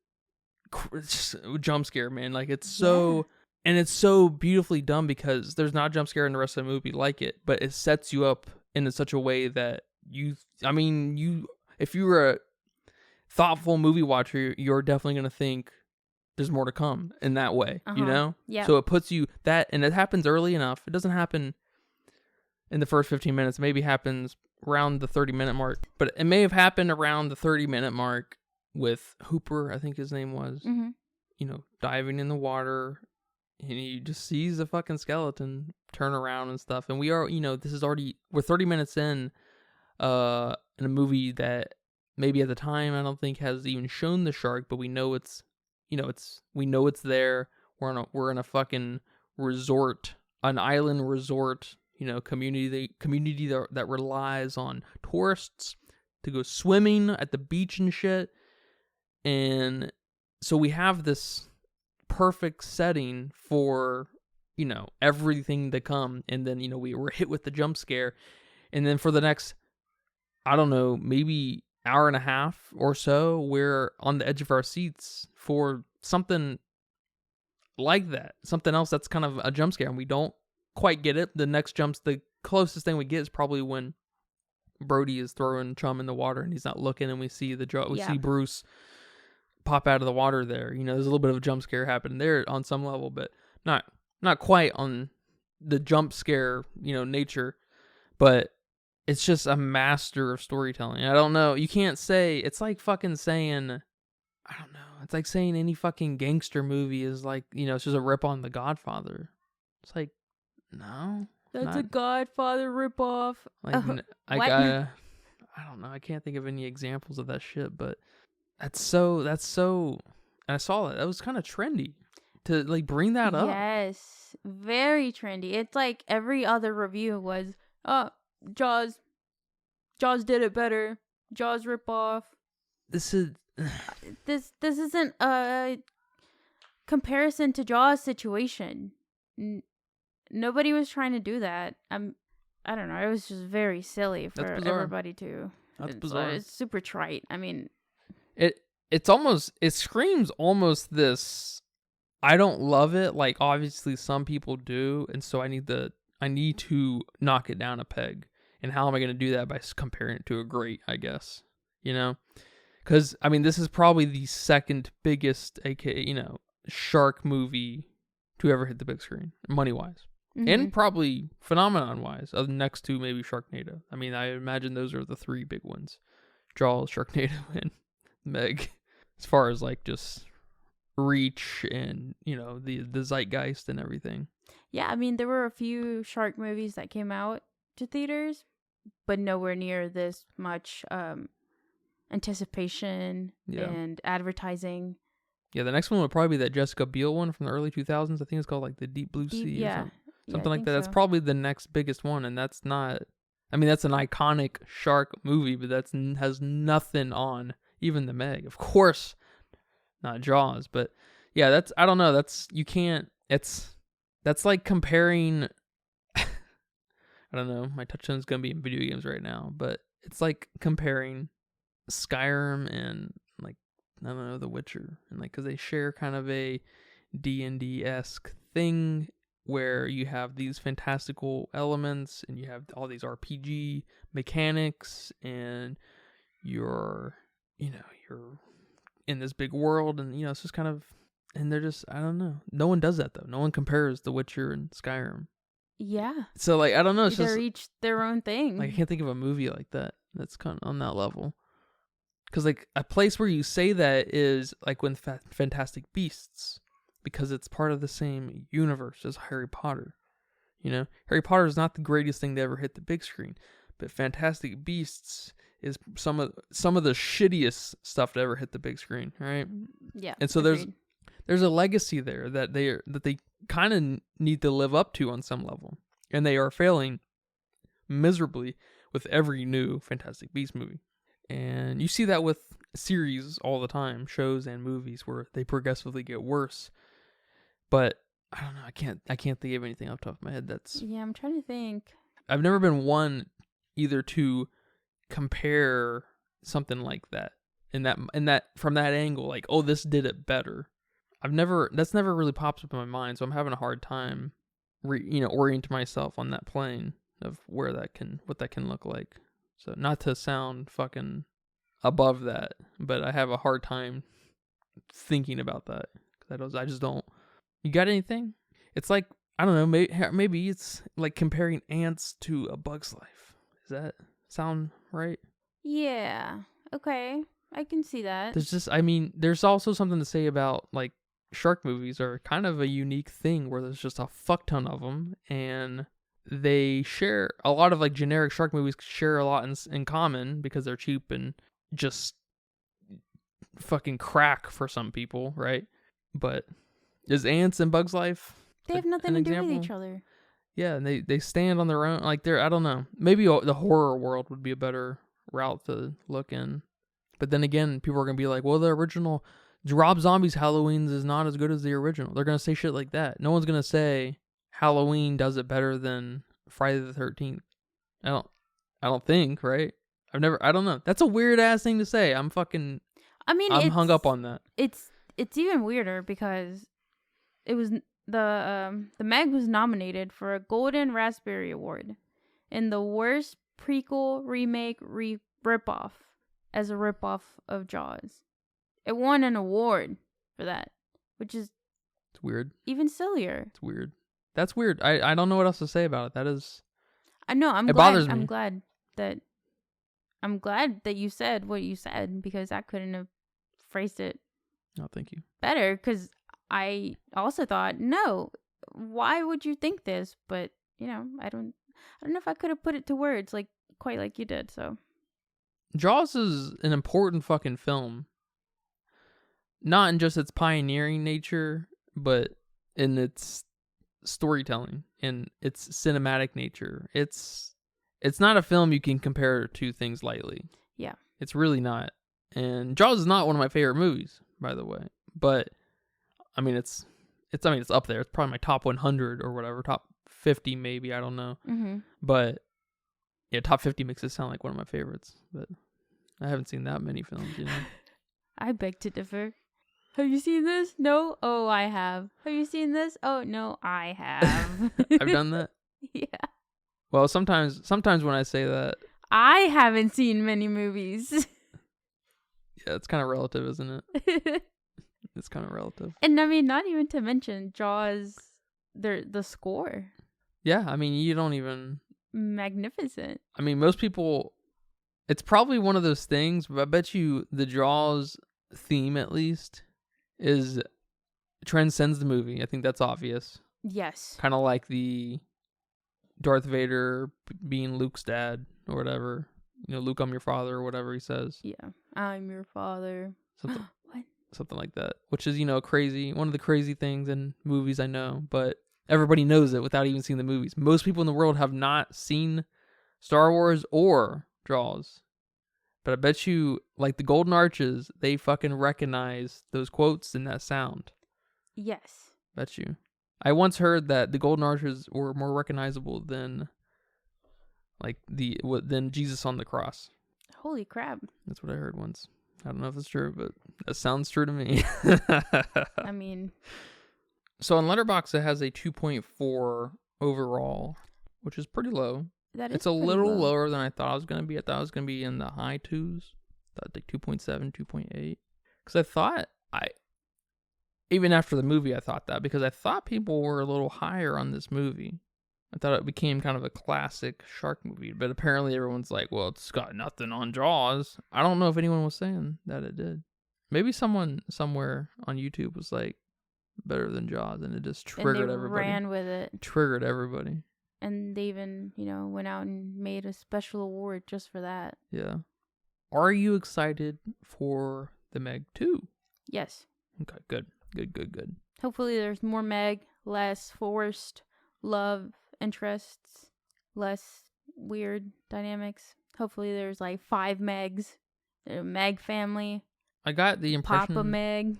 jump scare, man. Like it's so and it's so beautifully done because there's not a jump scare in the rest of the movie like it, but it sets you up in such a way that if you were a thoughtful movie watcher, you're definitely going to think there's more to come in that way, you know? Yeah. So it puts you that, and it happens early enough. It doesn't happen in the first 15 minutes. Maybe happens around the 30-minute mark, but it may have happened around the 30-minute mark with Hooper, I think his name was, you know, diving in the water, and he just sees a fucking skeleton turn around and stuff. And we are, you know, we're 30 minutes in a movie that maybe at the time I don't think has even shown the shark, but we know it's there. We're in a fucking resort, an island resort, you know, community that relies on tourists to go swimming at the beach and shit. And so we have this perfect setting for, you know, everything to come. And then, you know, we were hit with the jump scare. And then for the next, I don't know, maybe hour and a half or so, we're on the edge of our seats for something like that. Something else that's kind of a jump scare, and we don't quite get it. The closest thing we get is probably when Brody is throwing Chum in the water and he's not looking, and we see see Bruce pop out of the water there. You know, there's a little bit of a jump scare happening there on some level, but not quite on the jump scare, you know, nature. But it's just a master of storytelling. I don't know. You can't say, it's like fucking saying, I don't know. It's like saying any fucking gangster movie is like, you know, it's just a rip on The Godfather. It's like, no. That's a Godfather ripoff. Like, I don't know. I can't think of any examples of that shit, but that's so, and I saw that. That was kind of trendy to like bring that up. Yes. Very trendy. It's like every other review was, Jaws did it better. Jaws ripoff. This isn't a comparison to Jaws situation. Nobody was trying to do that. I don't know. It was just very silly for everybody to. That's bizarre. It's super trite. I mean, it screams almost this. I don't love it. Like obviously some people do, and so I need to knock it down a peg. And how am I going to do that? By comparing it to a great, I guess, you know? Because, I mean, this is probably the second biggest, aka, you know, shark movie to ever hit the big screen, money-wise. And probably phenomenon-wise, next to maybe Sharknado. I mean, I imagine those are the three big ones. Jaws, Sharknado, and Meg. As far as, like, just reach and, you know, the zeitgeist and everything. Yeah, I mean, there were a few shark movies that came out to theaters, but nowhere near this much anticipation and advertising. Yeah, the next one would probably be that Jessica Biel one from the early 2000s. I think it's called like The Deep Blue Sea or something like that. So. That's probably the next biggest one, and that's not... I mean, that's an iconic shark movie, but has nothing on even the Meg. Of course, not Jaws, but yeah, that's... I don't know. That's... You can't... That's like comparing... I don't know. My touchstone's going to be in video games right now, but it's like comparing Skyrim and like, I don't know, The Witcher, and like, cause they share kind of a D&D-esque thing where you have these fantastical elements and you have all these RPG mechanics and you're in this big world and, you know, it's just kind of, and they're just, I don't know. No one does that though. No one compares The Witcher and Skyrim. Yeah. So like I don't know. It's they're just each their own thing. Like I can't think of a movie like that. That's kind of on that level. Because like a place where you say that is like when Fantastic Beasts, because it's part of the same universe as Harry Potter. You know, Harry Potter is not the greatest thing to ever hit the big screen, but Fantastic Beasts is some of the shittiest stuff to ever hit the big screen, right? Yeah. And so there's a legacy there that they kind of need to live up to on some level, and they are failing miserably with every new Fantastic Beasts movie. And you see that with series all the time, shows and movies, where they progressively get worse. But I don't know, I can't think of anything off the top of my head that's... Yeah, I'm trying to think. I've never been one either to compare something like that in that from that angle, like, oh, this did it better. That's never really pops up in my mind, so I'm having a hard time orient myself on that plane of what that can look like. So not to sound fucking above that, but I have a hard time thinking about that, because I just don't. You got anything? It's like, I don't know, maybe it's like comparing ants to A Bug's Life. Does that sound right? Yeah. Okay. I can see that. There's also something to say about, like, shark movies are kind of a unique thing where there's just a fuck ton of them, and they share a lot of, like, generic shark movies share a lot in common because they're cheap and just fucking crack for some people, right? But is Ants and Bugs Life they have nothing to do with each other? Yeah, and they stand on their own. Like, I don't know. Maybe the horror world would be a better route to look in. But then again, people are going to be like, well, the original Rob Zombie's Halloween's is not as good as the original. They're going to say shit like that. No one's going to say Halloween does it better than Friday the 13th. I don't think, right? I don't know. That's a weird ass thing to say. I'm hung up on that. It's even weirder because it was the Meg was nominated for a Golden Raspberry Award in the worst prequel remake ripoff as a ripoff of Jaws. It won an award for that, which is it's weird. Even sillier. It's weird. That's weird. I don't know what else to say about it. That is. I know. It bothers me. I'm glad that you said what you said, because I couldn't have phrased it. Oh, thank you. Better, because I also thought, no, why would you think this? But I don't know if I could have put it to words quite like you did. So, Jaws is an important fucking film. Not in just its pioneering nature, but in its storytelling and its cinematic nature. It's not a film you can compare to things lightly. Yeah. It's really not. And Jaws is not one of my favorite movies, by the way. But I mean, it's up there. It's probably my top 100 or whatever, top 50 maybe. I don't know. Mm-hmm. But yeah, top 50 makes it sound like one of my favorites. But I haven't seen that many films, I beg to differ. Have you seen this? No? Oh, I have. Have you seen this? Oh, no, I have. I've done that? Yeah. Well, sometimes when I say that, I haven't seen many movies. Yeah, it's kind of relative, isn't it? It's kind of relative. And I mean, not even to mention Jaws, the score. Yeah, I mean, you don't even... Magnificent. I mean, most people... It's probably one of those things, but I bet you the Jaws theme, at least, transcends the movie. I think that's obvious. Yes. Kind of like the Darth Vader being Luke's dad or whatever. Luke, I'm your father, or whatever he says. Yeah, I'm your father. Something, what? Something like that. Which is, one of the crazy things in movies I know, but everybody knows it without even seeing the movies. Most people in the world have not seen Star Wars or Jaws. But I bet you, like the Golden Arches, they fucking recognize those quotes and that sound. Yes. Bet you. I once heard that the Golden Arches were more recognizable than than Jesus on the cross. Holy crap. That's what I heard once. I don't know if it's true, but that sounds true to me. I mean... So on Letterboxd, it has a 2.4 overall, which is pretty low. It's a little lower than I thought it was going to be. I thought it was going to be in the high 2s. I thought like 2.7, 2.8. Because I thought, even after the movie, I thought that. Because I thought people were a little higher on this movie. I thought it became kind of a classic shark movie. But apparently everyone's like, well, it's got nothing on Jaws. I don't know if anyone was saying that it did. Maybe someone somewhere on YouTube was like, better than Jaws. And it just triggered everybody. Ran with it. Triggered everybody. And they even, went out and made a special award just for that. Yeah. Are you excited for the Meg 2? Yes. Okay, good. Good. Hopefully there's more Meg, less forced love interests, less weird dynamics. Hopefully there's like 5 Megs, a Meg family, I got the impression Papa Meg.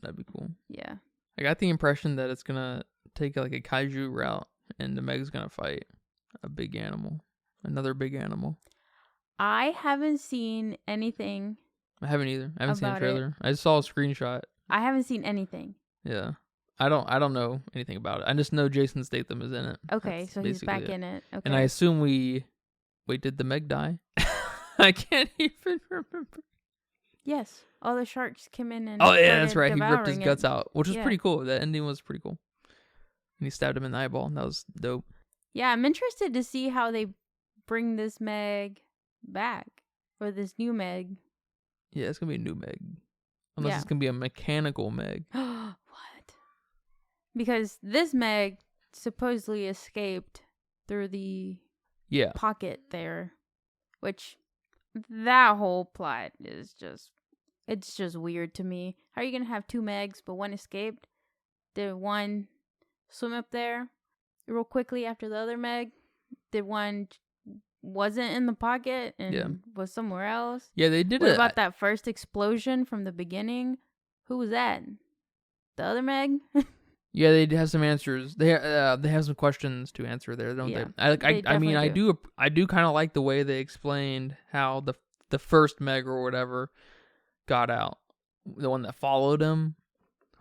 that'd be cool. Yeah. I got the impression that it's gonna take like a kaiju route, and the Meg's gonna fight a big animal, another big animal. I haven't seen anything. I haven't either. I haven't seen a About trailer. I just saw a screenshot. I haven't seen anything. Yeah. I don't know anything about it. I just know Jason Statham is in it. Okay, That's so he's basically back in it. Okay. And I assume wait, did the Meg die? I can't even remember. Yes. All the sharks came in and Oh yeah, that's right. started He ripped his devouring guts it. out, which was Yeah. pretty cool. That ending was pretty cool. And he stabbed him in the eyeball. That was dope. Yeah, I'm interested to see how they bring this Meg back. Or this new Meg. Yeah, it's gonna be a new Meg. Unless Yeah. it's gonna be a mechanical Meg. What? Because this Meg supposedly escaped through the Yeah. pocket there. Which, that whole plot is just... It's just weird to me. How are you going to have 2 Megs, but one escaped? Did one swim up there real quickly after the other Meg? Did one wasn't in the pocket and was somewhere else? Yeah, they did What it. about that first explosion from the beginning? Who was that? The other Meg? Yeah, they have some answers. They have some questions to answer there, don't Yeah, they? they I mean, definitely I do kind of like the way they explained how the first Meg or whatever got out, the one that followed him,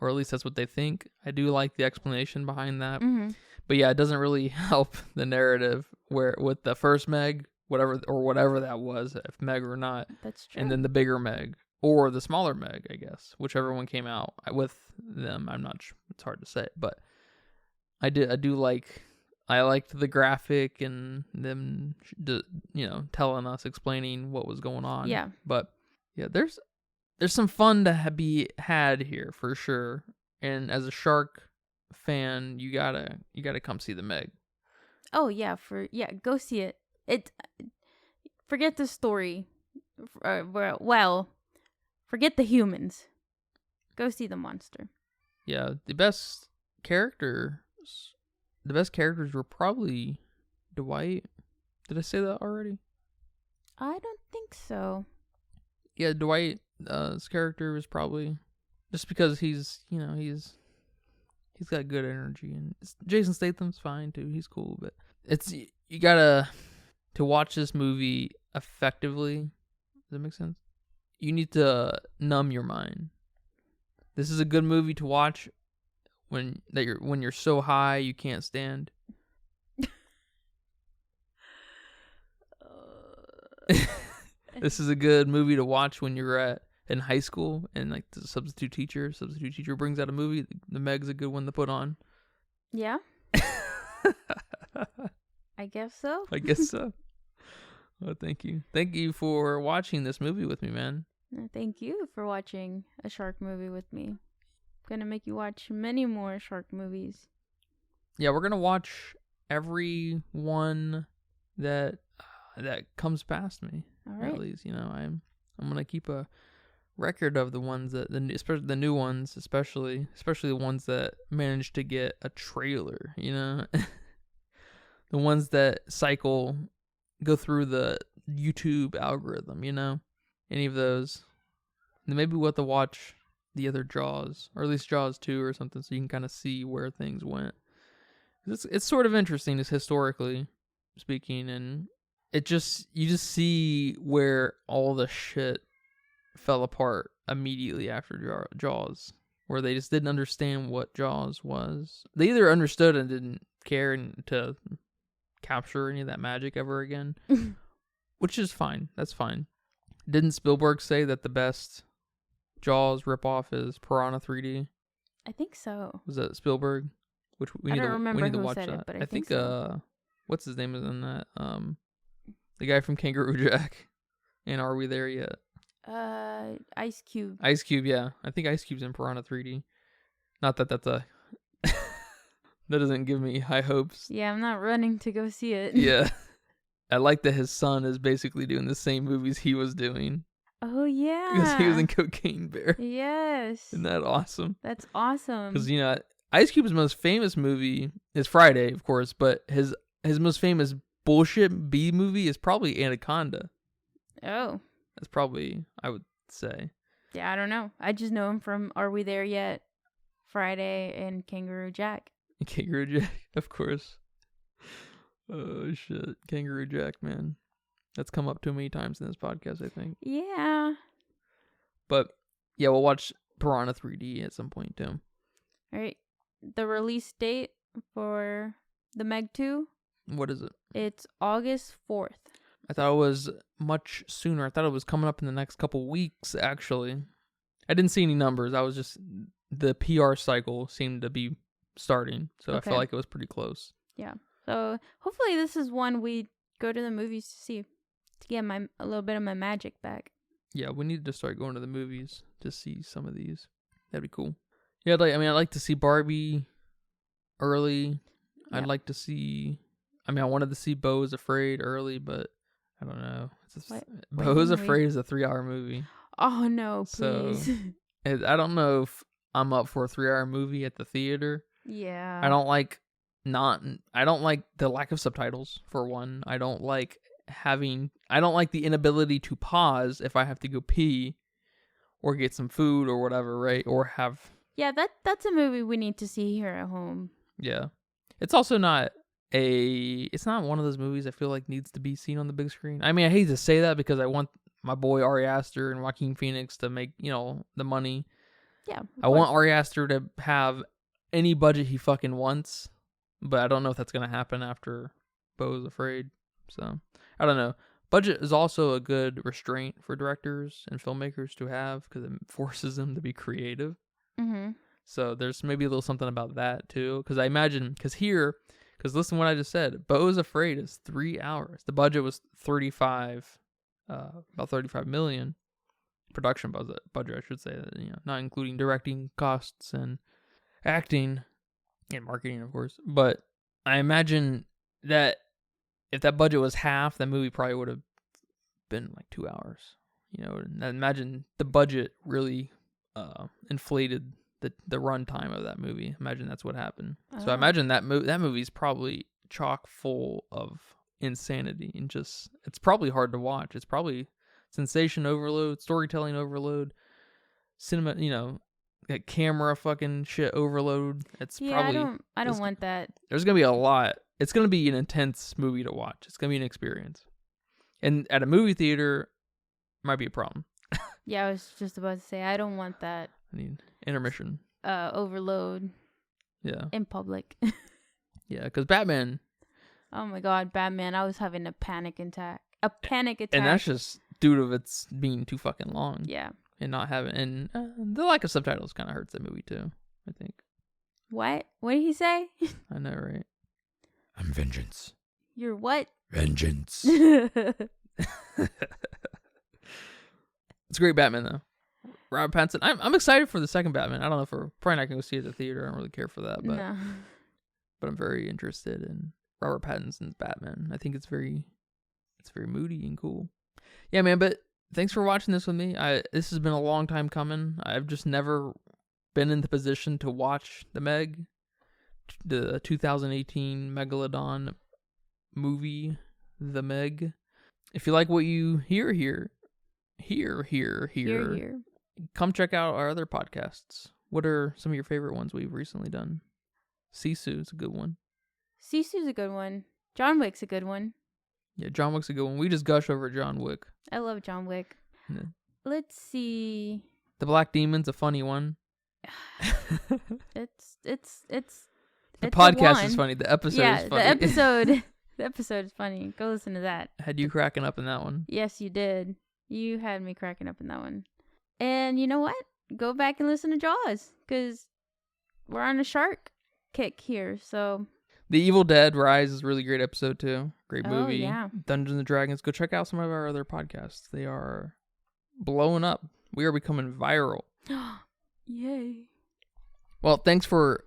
or at least that's what they think. I do like the explanation behind that. Mm-hmm. But yeah, it doesn't really help the narrative where with the first Meg, whatever that was, if Meg or not, That's true. and then the bigger Meg or the smaller Meg, I guess, whichever one came out with them. I'm not sure. It's hard to say, but I liked the graphic and them, telling us, explaining what was going on. Yeah. But yeah, there's some fun to be had here for sure. And as a shark fan, you gotta come see the Meg. Oh yeah, go see it. Forget the story. Forget the humans. Go see the monster. Yeah, the best characters were probably Dwight. Did I say that already? I don't think so. Yeah, Dwight, his character was probably just because he's got good energy, and Jason Statham's fine too. He's cool, but you gotta to watch this movie effectively. Does that make sense? You need to numb your mind. This is a good movie to watch when you're so high you can't stand. This is a good movie to watch when you're in high school and like the substitute teacher brings out a movie. The Meg's a good one to put on. Yeah. I guess so. I guess so. Well, thank you for watching this movie with me, man. Thank you for watching a shark movie with me. I'm gonna make you watch many more shark movies. Yeah, we're gonna watch every one that comes past me. All right. At least, I'm gonna keep a record of the ones especially the new ones, especially the ones that managed to get a trailer. The ones that go through the YouTube algorithm. Any of those. Then maybe we'll have to watch the other Jaws, or at least Jaws 2 or something, so you can kind of see where things went. It's sort of interesting, just historically speaking, and you just see where all the shit fell apart immediately after Jaws, where they just didn't understand what Jaws was. They either understood and didn't care to capture any of that magic ever again, which is fine. That's fine. Didn't Spielberg say that the best Jaws ripoff is Piranha 3D? I think so. Was that Spielberg? Which we need to watch said that. it, but I think so. What's his name is in that? The guy from Kangaroo Jack. And Are We There Yet? Ice Cube. Ice Cube, yeah. I think Ice Cube's in Piranha 3D. Not that that's a that doesn't give me high hopes. Yeah, I'm not running to go see it. Yeah. I like that his son is basically doing the same movies he was doing. Oh yeah. because he was in Cocaine Bear. Yes. Isn't that awesome? That's awesome. Because Ice Cube's most famous movie is Friday, of course, but his most famous bullshit B movie is probably Anaconda. Oh. That's probably, I would say. Yeah, I don't know. I just know him from Are We There Yet? Friday and Kangaroo Jack. Kangaroo Jack, of course. Oh shit, Kangaroo Jack, man. That's come up too many times in this podcast, I think. Yeah. But yeah, we'll watch Piranha 3D at some point too. All right. The release date for the Meg 2? What is it? It's August 4th. I thought it was much sooner. I thought it was coming up in the next couple weeks, actually. I didn't see any numbers. I was just, the PR cycle seemed to be starting. So I felt like it was pretty close. Yeah. So hopefully this is one we go to the movies to see, to get a little bit of my magic back. Yeah, we need to start going to the movies to see some of these. That'd be cool. Yeah, I'd like to see Barbie early. Yeah. I'd like to see, I wanted to see Beau is Afraid early, but I don't know. Beau is Afraid is a 3-hour movie. Oh no, please. So I don't know if I'm up for a 3-hour movie at the theater. Yeah. I don't like the lack of subtitles, for one. I don't like the inability to pause if I have to go pee or get some food or whatever, right? Or have... Yeah, that's a movie we need to see here at home. Yeah. It's also not it's not one of those movies I feel like needs to be seen on the big screen. I hate to say that because I want my boy Ari Aster and Joaquin Phoenix to make, the money. Yeah. I want Ari Aster to have any budget he fucking wants, but I don't know if that's going to happen after Beau is Afraid. So, I don't know. Budget is also a good restraint for directors and filmmakers to have because it forces them to be creative. Mm-hmm. So, there's maybe a little something about that too. Because I imagine, because listen to what I just said, Beau is Afraid is 3 hours. The budget was about 35 million. Production budget, I should say, not including directing costs and acting and marketing, of course. But I imagine that if that budget was half, that movie probably would have been like 2 hours. And I imagine the budget really inflated the runtime of that movie. Imagine that's what happened. So I imagine that movie's probably chock full of insanity and just, it's probably hard to watch. It's probably sensation overload, storytelling overload, cinema, like camera fucking shit overload. It's probably... I don't want that. There's going to be a lot. It's going to be an intense movie to watch. It's going to be an experience. And at a movie theater, might be a problem. Yeah, I was just about to say, I don't want that. I need intermission. Overload. Yeah. In public. Yeah, because Batman... Oh my god, Batman, I was having a panic attack. A panic attack. And that's just due to it's being too fucking long. Yeah. And not having... And the lack of subtitles kind of hurts that movie too, I think. What? What did he say? I know, right? I'm vengeance. You're what? Vengeance. It's a great Batman, though. Robert Pattinson. I'm excited for the second Batman. I don't know if we're probably not going to go see it at the theater. I don't really care for that. But, no. But I'm very interested in Robert Pattinson's Batman. I think it's very moody and cool. Yeah, man, but thanks for watching this with me. This has been a long time coming. I've just never been in the position to watch the Meg, the 2018 Megalodon movie, The Meg. If you like what you hear here, come check out our other podcasts. What are some of your favorite ones we've recently done? Sisu's a good one. Sisu's a good one. John Wick's a good one. Yeah, John Wick's a good one. We just gush over John Wick. I love John Wick. Yeah. Let's see. The Black Demon's a funny one. It's the podcast is funny. The episode is funny. The episode is funny. Go listen to that. Had you cracking up in that one? Yes, you did. You had me cracking up in that one. And you know what? Go back and listen to Jaws, because we're on a shark kick here. So The Evil Dead Rise is a really great episode too. Great movie. Yeah. Dungeons and Dragons. Go check out some of our other podcasts. They are blowing up. We are becoming viral. Yay. Well, thanks for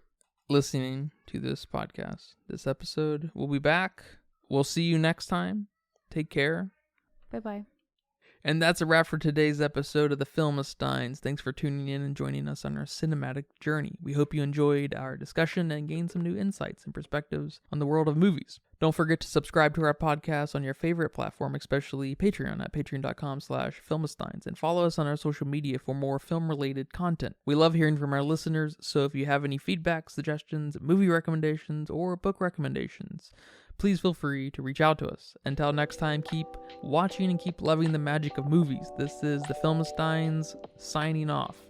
listening to this podcast, this episode. We'll be back. We'll see you next time. Take care. Bye-bye. And that's a wrap for today's episode of the Filmistines. Thanks for tuning in and joining us on our cinematic journey. We hope you enjoyed our discussion and gained some new insights and perspectives on the world of movies. Don't forget to subscribe to our podcast on your favorite platform, especially Patreon at patreon.com/Filmistines, and follow us on our social media for more film-related content. We love hearing from our listeners, so if you have any feedback, suggestions, movie recommendations, or book recommendations, please feel free to reach out to us. Until next time, keep watching and keep loving the magic of movies. This is the Filmistines signing off.